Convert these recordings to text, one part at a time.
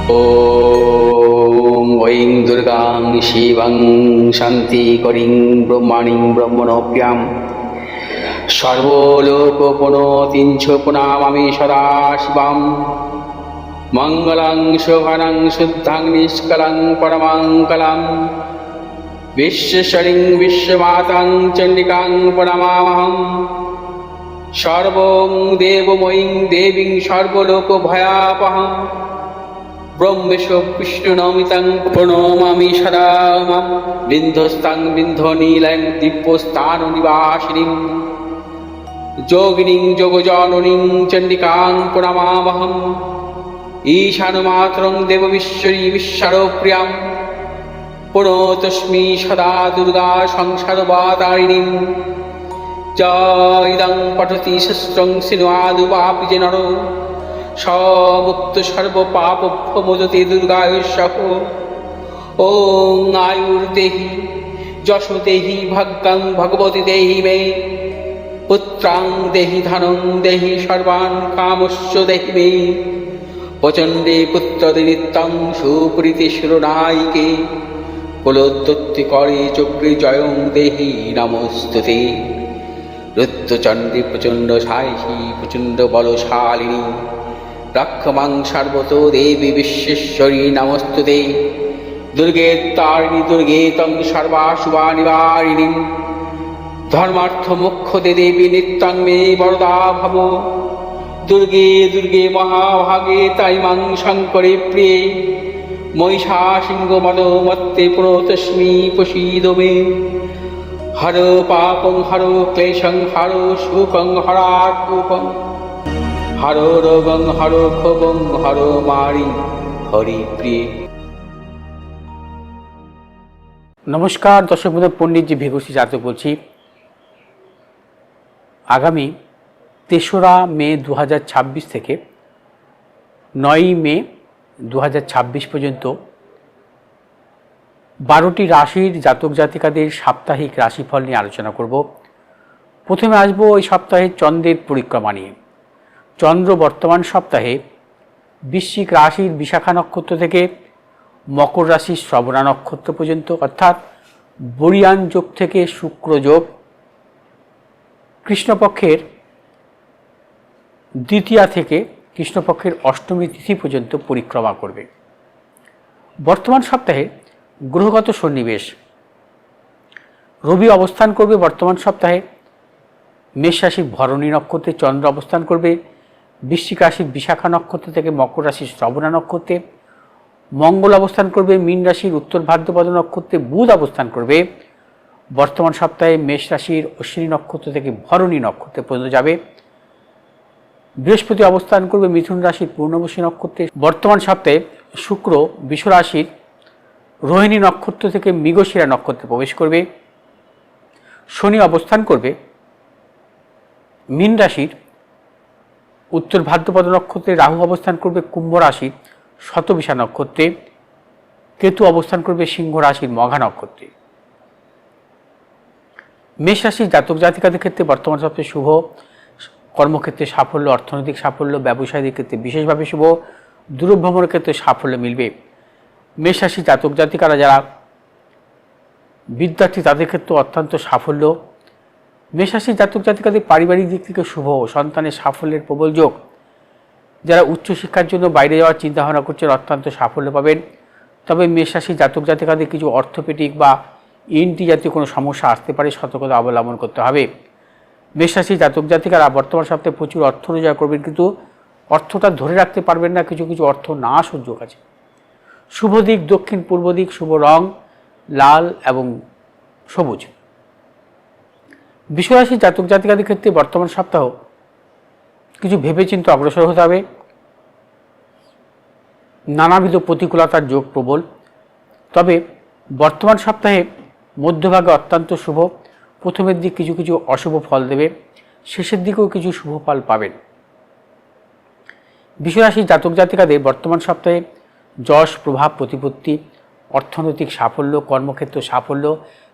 ॐ ऐं दुर्गां शिवं शान्तिकरीं ब्रह्माणीं ब्रह्मणोऽप्यां सर्वलोकपुनोतिं च पुनामामि सदा शिवां मङ्गलं शोभनं शुद्धं निष्कलं परमङ्गलं विश्वेश्वरीं विश्वमातां चण्डिकां प्रणमामहम् सर्वं देवमयीं देवीं सर्वलोकभयापहम् ब्रह्मेशो विष्णुनमितं प्रणमामि सदा मां बिन्धस्तां बिन्धनीलं दिव्यस्थाननिवासिनीं योगिनीं योगजननीं चण्डिकां प्रणमामहम् ईशानमातरं देवविश्वरी विश्वप्रियां प्रणतोऽस्मि सदा दुर्गा संसारवातारिणीं इदं पठति शस्त्रं सिन्वादुवापि नरो मुक्त सर्वपापभ्यो मोचते दुर्गायुष्यः। ॐ आयुर्देहि यशो देहि भाग्यं भगवती देहि मे पुत्रां देहि धनं देहि सर्वान् कामश्च देहि मे प्रचण्डे पुत्रदे नित्यं सुप्रीति शिरोनायिके कुलोत्पत्तिकरे चक्रे जयं देहि नमोस्तुते। रुद्रचण्डे प्रचण्ड सायिषी प्रचण्ड बलशालिनी रक्षमां सर्वतो देवी विश्वेश्वरी नमोस्तुते। दुर्गे तारिणी दुर्गे तं सर्वाशुभानिवारिणीं धर्मार्थ मोक्षदे देवी नित्यं मे वरदा भव। दुर्गे दुर्गे महाभागे ताइमां शङ्करे प्रिये महिषासिंहमदोमत्ते प्रणतोऽस्मि प्रसीद मे। हरो पापं हरो क्लेशं हरो शोकं हरात्मकं हरो रोगं हरो क्षोभं हरो मारि हरिप्रिये। নমস্কার দর্শক বন্ধু, পণ্ডিতজি ভেগসি জাতক বলছি। আগামী ৩রা মে ২০২৬ থেকে ৯ই মে ২০২৬ পর্যন্ত ১২টি রাশির জাতক জাতিকাদের সাপ্তাহিক রাশিফল নিয়ে আলোচনা করব। প্রথমে আসবো এই সপ্তাহে চন্দ্রের পরিক্রমা নিয়ে। চন্দ্র বর্তমান সপ্তাহে বৃশ্চিক রাশির বিশাখা নক্ষত্র থেকে মকর রাশির শ্রবণা নক্ষত্র পর্যন্ত, অর্থাৎ বরিয়ান যোগ থেকে শুক্র যোগ, কৃষ্ণপক্ষের দ্বিতীয়া থেকে কৃষ্ণপক্ষের অষ্টমী তিথি পর্যন্ত পরিক্রমা করবে। বর্তমান সপ্তাহে গ্রহগত সন্নিবেশ: রবি অবস্থান করবে বর্তমান সপ্তাহে মেষ রাশির ভরণী নক্ষত্রে, চন্দ্র অবস্থান করবে বৃশ্চিক রাশির বিশাখা নক্ষত্র থেকে মকর রাশির শ্রবণা নক্ষত্রে, মঙ্গল অবস্থান করবে মীন রাশির উত্তর ভাদ্রপদ নক্ষত্রে, বুধ অবস্থান করবে বর্তমান সপ্তাহে মেষ রাশির অশ্বিনী নক্ষত্র থেকে ভরণী নক্ষত্রে পর্যন্ত যাবে। বৃহস্পতি অবস্থান করবে মিথুন রাশির পূর্ণবসী নক্ষত্রে। বর্তমান সপ্তাহে শুক্র বৃষ রাশির রোহিণী নক্ষত্র থেকে মৃগশিরা নক্ষত্রে প্রবেশ করবে। শনি অবস্থান করবে মীন রাশির উত্তর ভাদ্রপদ নক্ষত্রে, রাহু অবস্থান করবে কুম্ভ রাশির শতবিশা নক্ষত্রে, কেতু অবস্থান করবে সিংহ রাশির মঘা নক্ষত্রে। মেষ রাশির জাতক জাতিকাদের ক্ষেত্রে বর্তমান সপ্তাহে শুভ। কর্মক্ষেত্রে সাফল্য, অর্থনৈতিক সাফল্য, ব্যবসায়ীদের ক্ষেত্রে বিশেষভাবে শুভ। দূরভ্রমণের ক্ষেত্রে সাফল্য মিলবে। মেষ রাশির জাতক জাতিকারা যারা বিদ্যার্থী তাদের ক্ষেত্রে অত্যন্ত সাফল্য। মেষ রাশির জাতক জাতিকাদের পারিবারিক দিক থেকে শুভ, সন্তানের সাফল্যের প্রবল যোগ। যারা উচ্চশিক্ষার জন্য বাইরে যাওয়ার চিন্তাভাবনা করছেন অত্যন্ত সাফল্য পাবেন। তবে মেষ রাশির জাতক জাতিকাদের কিছু অর্থোপেডিক বা ইএনটি জাতীয় কোনো সমস্যা আসতে পারে, সতর্কতা অবলম্বন করতে হবে। মেষ রাশির জাতক জাতিকারা বর্তমান সপ্তাহে প্রচুর অর্থ রোজগার করবেন, কিন্তু অর্থটা ধরে রাখতে পারবেন না, কিছু কিছু অর্থ না সুযোগ আছে। শুভ দিক দক্ষিণ পূর্ব দিক, শুভ রং লাল এবং সবুজ। বৃষ রাশির জাতক জাতিকাদের ক্ষেত্রে বর্তমান সপ্তাহ কিছু ভেবেচিন্তে অগ্রসর হতে হবে। নানাবিধ প্রতিকূলতার যোগ প্রবল। তবে বর্তমান সপ্তাহে মধ্যভাগে অত্যন্ত শুভ। প্রথমের দিক কিছু কিছু অশুভ ফল দেবে, শেষের দিকেও কিছু শুভ ফল পাবেন। বৃষ রাশির জাতক জাতিকাদের বর্তমান সপ্তাহে যশ প্রভাব প্রতিপত্তি, অর্থনৈতিক সাফল্য, কর্মক্ষেত্র সাফল্য,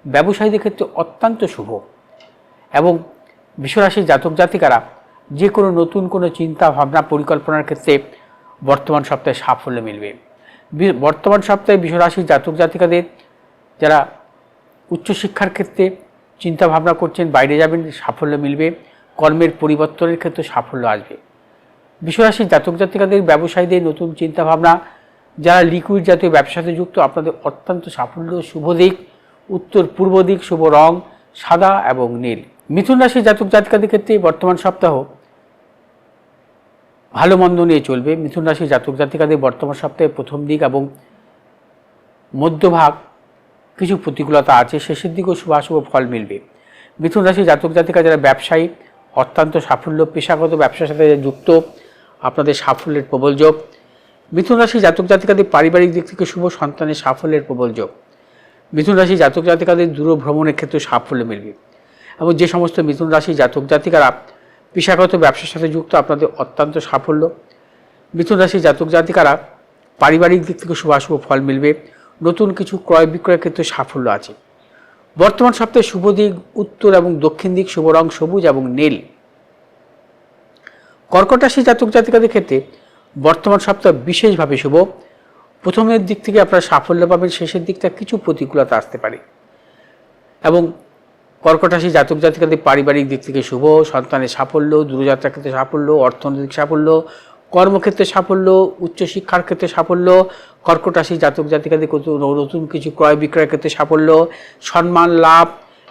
ব্যবসায়ীদের ক্ষেত্রে অত্যন্ত শুভ। এবং বৃষ রাশির জাতক জাতিকারা যে কোনো নতুন কোনো চিন্তা ভাবনা পরিকল্পনার ক্ষেত্রে বর্তমান সপ্তাহে সাফল্য মিলবে। বর্তমান সপ্তাহে বৃষরাশির জাতক জাতিকাদের যারা উচ্চশিক্ষার ক্ষেত্রে চিন্তা ভাবনা করছেন, বাইরে যাবেন, সাফল্য মিলবে। কর্মের পরিবর্তনের ক্ষেত্রে সাফল্য আসবে। বৃষরাশির জাতক জাতিকাদের ব্যবসায়ীদের নতুন চিন্তাভাবনা, যারা লিকুইড জাতীয় ব্যবসার সাথে যুক্ত, আপনাদের অত্যন্ত সাফল্য। শুভ দিক উত্তর পূর্ব দিক, শুভ রং সাদা এবং নীল। মিথুন রাশির জাতক জাতিকাদের ক্ষেত্রে বর্তমান সপ্তাহ ভালো মন্দ নিয়ে চলবে। মিথুন রাশির জাতক জাতিকাদের বর্তমান সপ্তাহে প্রথম দিক এবং মধ্যভাগ কিছু প্রতিকূলতা আছে, শেষের দিকেও শুভাশুভ ফল মিলবে। মিথুন রাশির জাতক জাতিকা যারা ব্যবসায়ী, অত্যন্ত সাফল্য। পেশাগত ব্যবসার সাথে যুক্ত, আপনাদের সাফল্যের প্রবল যোগ। মিথুন রাশির জাতক জাতিকাদের পারিবারিক দিক থেকে শুভ, সন্তানের সাফল্যের প্রবল যোগ। মিথুন রাশির জাতক জাতিকাদের দূর ভ্রমণের ক্ষেত্রে সাফল্য মিলবে। এবং যে সমস্ত মিথুন রাশির জাতক জাতিকারা পেশাগত ব্যবসার সাথে যুক্ত, আপনাদের অত্যন্ত সাফল্য। মিথুন রাশির জাতক জাতিকারা পারিবারিক দিক থেকে শুভাশুভ ফল মিলবে। নতুন কিছু ক্রয় বিক্রয়ের ক্ষেত্রে সাফল্য আছে। বর্তমান সপ্তাহে শুভ দিক উত্তর এবং দক্ষিণ দিক, শুভ রং সবুজ এবং নীল। কর্কট রাশির জাতক জাতিকাদের ক্ষেত্রে বর্তমান সপ্তাহ বিশেষভাবে শুভ। প্রথমের দিক থেকে আপনারা সাফল্য পাবেন, শেষের দিকটা কিছু প্রতিকূলতা আসতে পারে। এবং কর্কট রাশির জাতক জাতিকাদের পারিবারিক দিক থেকে শুভ, সন্তানের সাফল্য, দূরযাত্রার ক্ষেত্রে সাফল্য, অর্থনৈতিক সাফল্য, কর্মক্ষেত্রে সাফল্য, উচ্চশিক্ষার ক্ষেত্রে সাফল্য। কর্কট রাশির জাতক জাতিকাদের নতুন কিছু ক্রয় বিক্রয়ের ক্ষেত্রে সাফল্য, সম্মান লাভ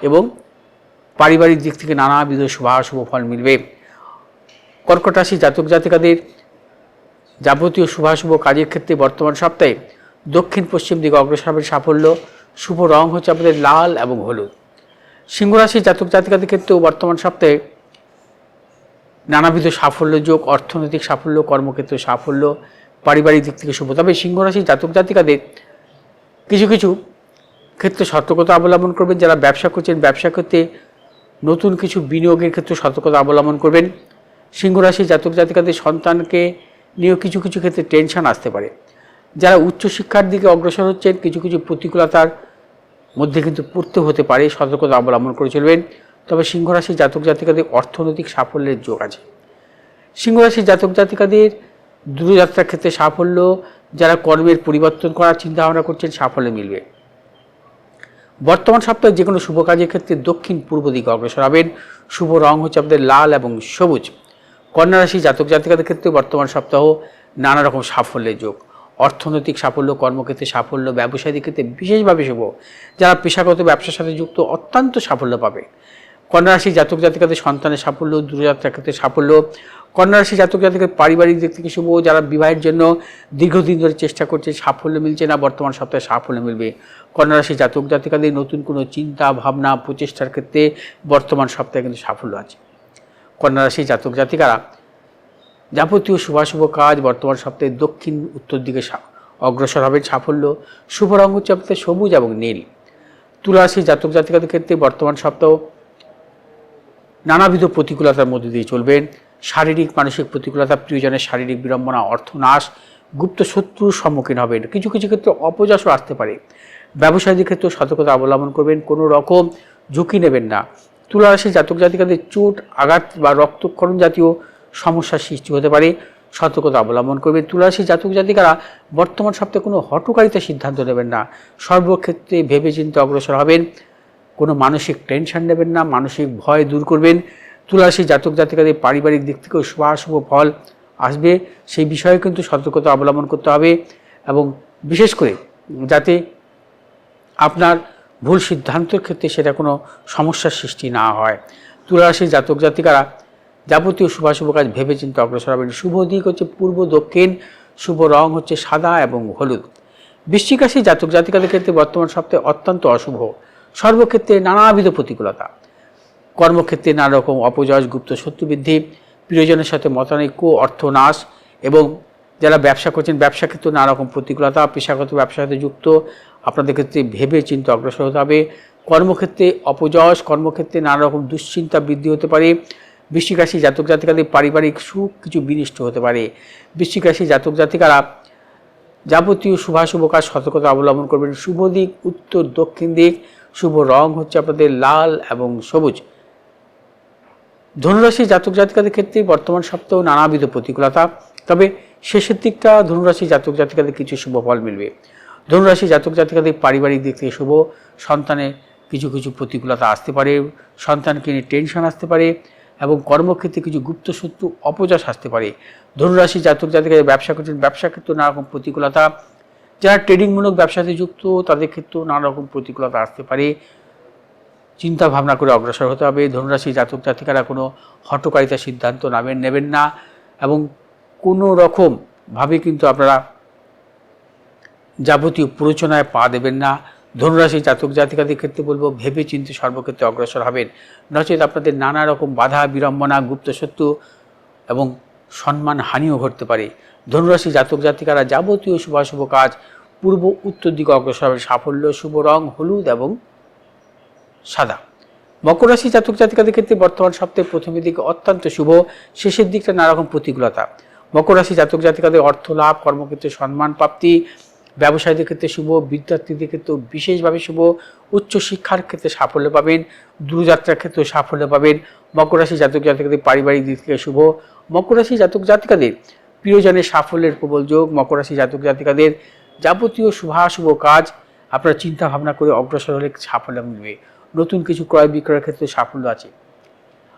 এবং পারিবারিক দিক থেকে নানাবিধ শুভাশুভ ফল মিলবে। কর্কট রাশির জাতক জাতিকাদের যাবতীয় শুভাশুভ কাজের ক্ষেত্রে বর্তমান সপ্তাহে দক্ষিণ পশ্চিম দিকে অগ্রসর হবে সাফল্য। শুভ রং হচ্ছে আপনাদের লাল এবং হলুদ। সিংহ রাশির জাতক জাতিকাদের ক্ষেত্রেও বর্তমান সপ্তাহে নানাবিধ সাফল্য যোগ, অর্থনৈতিক সাফল্য, কর্মক্ষেত্রে সাফল্য, পারিবারিক দিক থেকে শুভ। তবে সিংহ রাশির জাতক জাতিকাদের কিছু কিছু ক্ষেত্রে সতর্কতা অবলম্বন করবেন। যারা ব্যবসা করছেন, ব্যবসা ক্ষেত্রে নতুন কিছু বিনিয়োগের ক্ষেত্রে সতর্কতা অবলম্বন করবেন। সিংহ রাশির জাতক জাতিকাদের সন্তানকে নিয়েও কিছু কিছু ক্ষেত্রে টেনশন আসতে পারে। যারা উচ্চশিক্ষার দিকে অগ্রসর হচ্ছেন, কিছু কিছু প্রতিকূলতার মধ্যে কিন্তু পড়তে হতে পারে, সতর্কতা অবলম্বন করে চলবেন। তবে সিংহ রাশির জাতক জাতিকাদের অর্থনৈতিক সাফল্যের যোগ আছে। সিংহ রাশির জাতক জাতিকাদের দূরযাত্রার ক্ষেত্রে সাফল্য, যারা কর্মের পরিবর্তন করার চিন্তাভাবনা করছেন, সাফল্য মিলবে। বর্তমান সপ্তাহে যে কোনো শুভ কাজের ক্ষেত্রে দক্ষিণ পূর্ব দিকে অগ্রসর হবেন। শুভ রং হচ্ছে আপনাদের লাল এবং সবুজ। কন্যা রাশির জাতক জাতিকাদের ক্ষেত্রে বর্তমান সপ্তাহ নানা রকম সাফল্যের যোগ, অর্থনৈতিক সাফল্য, কর্মক্ষেত্রে সাফল্য, ব্যবসায়িক ক্ষেত্রে বিশেষভাবে শুভ। যারা পেশাগত ব্যবসার সাথে যুক্ত, অত্যন্ত সাফল্য পাবে। কন্যা রাশির জাতক জাতিকাদের সন্তানের সাফল্য, দূরযাত্রার ক্ষেত্রে সাফল্য। কন্যা রাশির জাতক জাতিকাদের পারিবারিক দিক থেকে শুভ। যারা বিবাহের জন্য দীর্ঘদিন ধরে চেষ্টা করছে, সাফল্য মিলছে না, বর্তমান সপ্তাহে সাফল্য মিলবে। কন্যা রাশির জাতক জাতিকাদের নতুন কোনো চিন্তা ভাবনা প্রচেষ্টার ক্ষেত্রে বর্তমান সপ্তাহে কিন্তু সাফল্য আছে। কন্যা রাশির জাতক জাতিকারা যাবতীয় শুভাশুভ কাজ বর্তমান সপ্তাহে দক্ষিণ উত্তর দিকে অগ্রসর হবে, সাফল্য। শুভ রং হচ্ছে আপনাদের সবুজ এবং নীল। তুলা রাশির জাতক জাতিকাদের ক্ষেত্রে বর্তমান সপ্তাহ নানাবিধ প্রতিকূলতার মধ্যে দিয়ে চলবেন। শারীরিক মানসিক প্রতিকূলতা, প্রিয়জনের শারীরিক বিড়ম্বনা, অর্থনাশ, গুপ্ত শত্রুর সম্মুখীন হবেন। কিছু কিছু ক্ষেত্রে অপযশও আসতে পারে। ব্যবসায়ীদের ক্ষেত্রেও সতর্কতা অবলম্বন করবেন, কোনো রকম ঝুঁকি নেবেন না। তুলা রাশির জাতক জাতিকাদের চোট, আঘাত বা রক্তক্ষরণ জাতীয় সমস্যার সৃষ্টি হতে পারে, সতর্কতা অবলম্বন করবে। তুলা রাশির জাতক জাতিকারা বর্তমান সপ্তাহে কোনো হঠকারিতা সিদ্ধান্ত নেবেন না, সর্বক্ষেত্রে ভেবেচিন্তে অগ্রসর হবেন। কোনো মানসিক টেনশন নেবেন না, মানসিক ভয় দূর করবেন। তুলা রাশির জাতক জাতিকাদের পারিবারিক দিক থেকেও শুভাশুভ ফল আসবে, সেই বিষয়ে কিন্তু সতর্কতা অবলম্বন করতে হবে। এবং বিশেষ করে যাতে আপনার ভুল সিদ্ধান্তের ক্ষেত্রে সেটা কোনো সমস্যার সৃষ্টি না হয়। তুলা রাশির জাতক জাতিকারা যাবতীয় শুভাশুভ কাজ ভেবেচিন্তে অগ্রসর হবেন। শুভ দিক হচ্ছে পূর্ব দক্ষিণ, শুভ রং হচ্ছে সাদা এবং হলুদ। বৃশ্চিক রাশির জাতক জাতিকাদের ক্ষেত্রে বর্তমান সপ্তাহে অত্যন্ত অশুভ, সর্বক্ষেত্রে নানাবিধ প্রতিকূলতা, কর্মক্ষেত্রে নানা রকম অপজয়, গুপ্ত শত্রু বৃদ্ধি, প্রিয়জনের সাথে মতানৈক্য, অর্থনাশ। এবং যারা ব্যবসা করছেন, ব্যবসা ক্ষেত্রে নানা রকম প্রতিকূলতা, পেশাগত ব্যবসার সাথে যুক্ত, আপনাদের ক্ষেত্রে ভেবে চিন্তে অগ্রসর হতে হবে। কর্মক্ষেত্রে অপযশ, কর্মক্ষেত্রে নানা রকম দুশ্চিন্তা বৃদ্ধি হতে পারে। বৃশ্চিক রাশি জাতক জাতিকাদের পারিবারিক সুখ কিছু বিনষ্ট হতে পারে। বৃশ্চিক রাশি জাতক জাতিকারা যাবতীয় শুভাশুভ কাজ সতর্কতা অবলম্বন করবেন। শুভ দিক উত্তর দক্ষিণ দিক, শুভ রং হচ্ছে আপনাদের লাল এবং সবুজ। ধনুরাশি জাতক জাতিকাদের ক্ষেত্রে বর্তমান সপ্তাহ নানাবিধ প্রতিকূলতা, তবে শেষের দিকটা ধনুরাশি জাতক জাতিকাদের কিছু শুভ ফল মিলবে। ধনুরাশি জাতক জাতিকাদের পারিবারিক দিক থেকে শুভ, সন্তানের কিছু কিছু প্রতিকূলতা আসতে পারে, সন্তানকে নিয়ে টেনশন আসতে পারে এবং কর্মক্ষেত্রে কিছু গুপ্ত শত্রু অপযশ আসতে পারে। ধনুরাশি জাতক জাতিকাদের ব্যবসা করছেন, ব্যবসা ক্ষেত্রে নানা রকম প্রতিকূলতা, যারা ট্রেডিংমূলক ব্যবসাতে যুক্ত তাদের ক্ষেত্রেও নানা রকম প্রতিকূলতা আসতে পারে। চিন্তা ভাবনা করে অগ্রসর হতে হবে। ধনুরাশি জাতক জাতিকারা কোনো হঠকারিতা সিদ্ধান্ত নেবেন না এবং কোনো রকমভাবে কিন্তু আপনারা যাবতীয় প্ররোচনায় পা দেবেন না। ধনুরাশি জাতক জাতিকাদের ক্ষেত্রে বলবো ভেবে চিন্তে সর্বক্ষেত্রে অগ্রসর হবেন, নচেত আপনাদের নানা রকম বাধা বিড়ম্বনা, গুপ্তশত্রু এবং সম্মান হানিও ঘটতে পারে। ধনুরাশি জাতক জাতিকারা যাবতীয় শুভাশুভ কাজ পূর্ব উত্তর দিকে অগ্রসর হবে। সাফল্য, শুভ রং হলুদ এবং সাদা। মকর রাশি জাতক জাতিকাদের ক্ষেত্রে বর্তমান সপ্তাহে প্রথমের দিকে অত্যন্ত শুভ, শেষের দিকটা নানা রকম প্রতিকূলতা। মকর রাশি জাতক জাতিকাদের অর্থ লাভ, কর্মক্ষেত্রে সম্মান প্রাপ্তি, ব্যবসায়ীদের ক্ষেত্রে শুভ, বিদ্যার্থীদের ক্ষেত্রেও বিশেষভাবে শুভ, উচ্চশিক্ষার ক্ষেত্রে সাফল্য পাবেন, দূরযাত্রার ক্ষেত্রেও সাফল্য পাবেন। মকর রাশি জাতক জাতিকাদের পারিবারিক দিক থেকে শুভ। মকর রাশি জাতক জাতিকাদের প্রিয়জনের সাফল্যের প্রবল যোগ। মকর রাশি জাতক জাতিকাদের যাবতীয় শুভাশুভ কাজ আপনারা চিন্তা ভাবনা করে অগ্রসর হলে সাফল্য মিলবে। নতুন কিছু ক্রয় বিক্রয়ের ক্ষেত্রে সাফল্য আছে।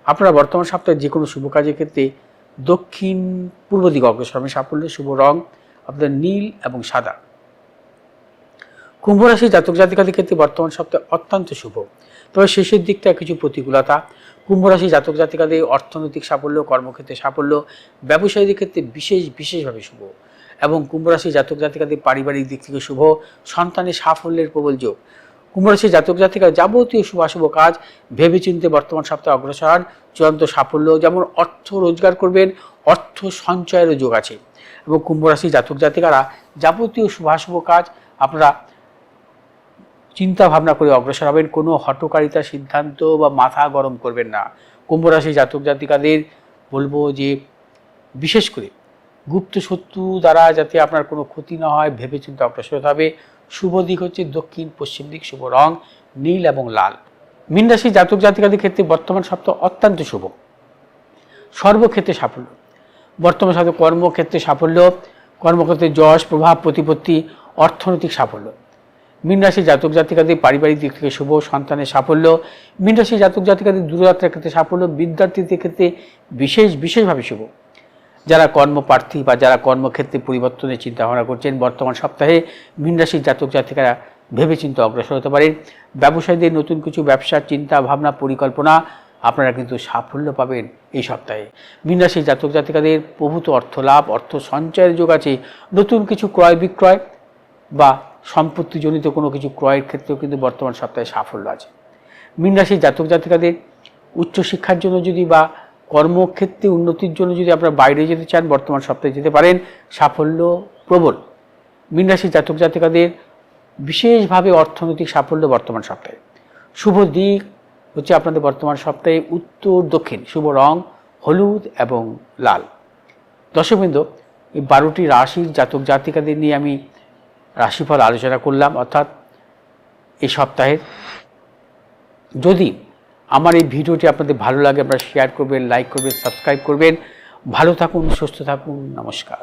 আপনারা বর্তমান সপ্তাহে যে কোনো শুভ কাজের ক্ষেত্রে দক্ষিণ পূর্ব দিকে অগ্রসর হবেন। সাফল্য, শুভ রং আপনাদের নীল এবং সাদা। কুম্ভ রাশি জাতক জাতিকাদের ক্ষেত্রে বর্তমান সপ্তাহে অত্যন্ত শুভ, তবে শেষের দিকটা কিছু প্রতিকূলতা। কুম্ভ রাশি জাতক জাতিকাদের অর্থনৈতিক সাফল্য, কর্মক্ষেত্রে সাফল্য, ব্যবসায়ীদের ক্ষেত্রে বিশেষভাবে শুভ এবং কুম্ভ রাশি জাতক জাতিকাদের পারিবারিক দিক থেকে শুভ, সন্তানের সাফল্যের প্রবল যোগ। কুম্ভ রাশি জাতক জাতিকা যাবতীয় শুভাশুভ কাজ ভেবেচিন্তে বর্তমান সপ্তাহে অগ্রসর, চূড়ান্ত সাফল্য, যেমন অর্থ রোজগার করবেন, অর্থ সঞ্চয়েরও যোগ আছে এবং কুম্ভ রাশি জাতক জাতিকারা যাবতীয় শুভাশুভ কাজ আপনারা চিন্তা ভাবনা করে অগ্রসর হবেন। কোনো হঠকারিতা সিদ্ধান্ত বা মাথা গরম করবেন না। কুম্ভ রাশি জাতক জাতিকাদের বলবো যে বিশেষ করে গুপ্ত শত্রু দ্বারা যাতে আপনার কোনো ক্ষতি না হয় ভেবে চিন্তে অগ্রসর হতে হবে। শুভ দিক হচ্ছে দক্ষিণ পশ্চিম দিক, শুভ রং নীল এবং লাল। মীন রাশি জাতক জাতিকাদের ক্ষেত্রে বর্তমান সপ্তাহ অত্যন্ত শুভ, সর্বক্ষেত্রে সাফল্য। বর্তমান সপ্তাহে কর্মক্ষেত্রে সাফল্য, কর্মক্ষেত্রে যশ, প্রভাব, প্রতিপত্তি, অর্থনৈতিক সাফল্য। মীন রাশি জাতক জাতিকাদের পারিবারিক দিক থেকে শুভ, সন্তানের সাফল্য। মীন রাশি জাতক জাতিকাদের দূরযাত্রার ক্ষেত্রে সাফল্য, বিদ্যার্থীদের ক্ষেত্রে বিশেষভাবে শুভ। যারা কর্মপ্রার্থী বা যারা কর্মক্ষেত্রে পরিবর্তনের চিন্তা ভাবনা করছেন বর্তমান সপ্তাহে মীন রাশির জাতক জাতিকারা ভেবেচিন্তে অগ্রসর হতে পারেন। ব্যবসায়ীদের নতুন কিছু ব্যবসার চিন্তা ভাবনা পরিকল্পনা আপনারা কিন্তু সাফল্য পাবেন এই সপ্তাহে। মীন রাশির জাতক জাতিকাদের প্রভূত অর্থ লাভ, অর্থ সঞ্চয়ের যোগ আছে। নতুন কিছু ক্রয় বিক্রয় বা সম্পত্তিজনিত কোনো কিছু ক্রয়ের ক্ষেত্রেও কিন্তু বর্তমান সপ্তাহে সাফল্য আছে। মীন রাশির জাতক জাতিকাদের উচ্চশিক্ষার জন্য যদি বা কর্মক্ষেত্রে উন্নতির জন্য যদি আপনারা বাইরে যেতে চান বর্তমান সপ্তাহে যেতে পারেন, সাফল্য প্রবল। মীন রাশির জাতক জাতিকাদের বিশেষভাবে অর্থনৈতিক সাফল্য বর্তমান সপ্তাহে। শুভ দিক হচ্ছে আপনাদের বর্তমান সপ্তাহে উত্তর দক্ষিণ, শুভ রং হলুদ এবং লাল। দর্শকবৃন্দ, এই 12টি রাশির জাতক জাতিকাদের নিয়ে আমি রাশিফল আলোচনা করলাম, অর্থাৎ এই সপ্তাহের। যদি আমার এই ভিডিওটি আপনাদের ভালো লাগে আপনারা শেয়ার করবেন, লাইক করবেন, সাবস্ক্রাইব করবেন। ভালো থাকুন, সুস্থ থাকুন, নমস্কার।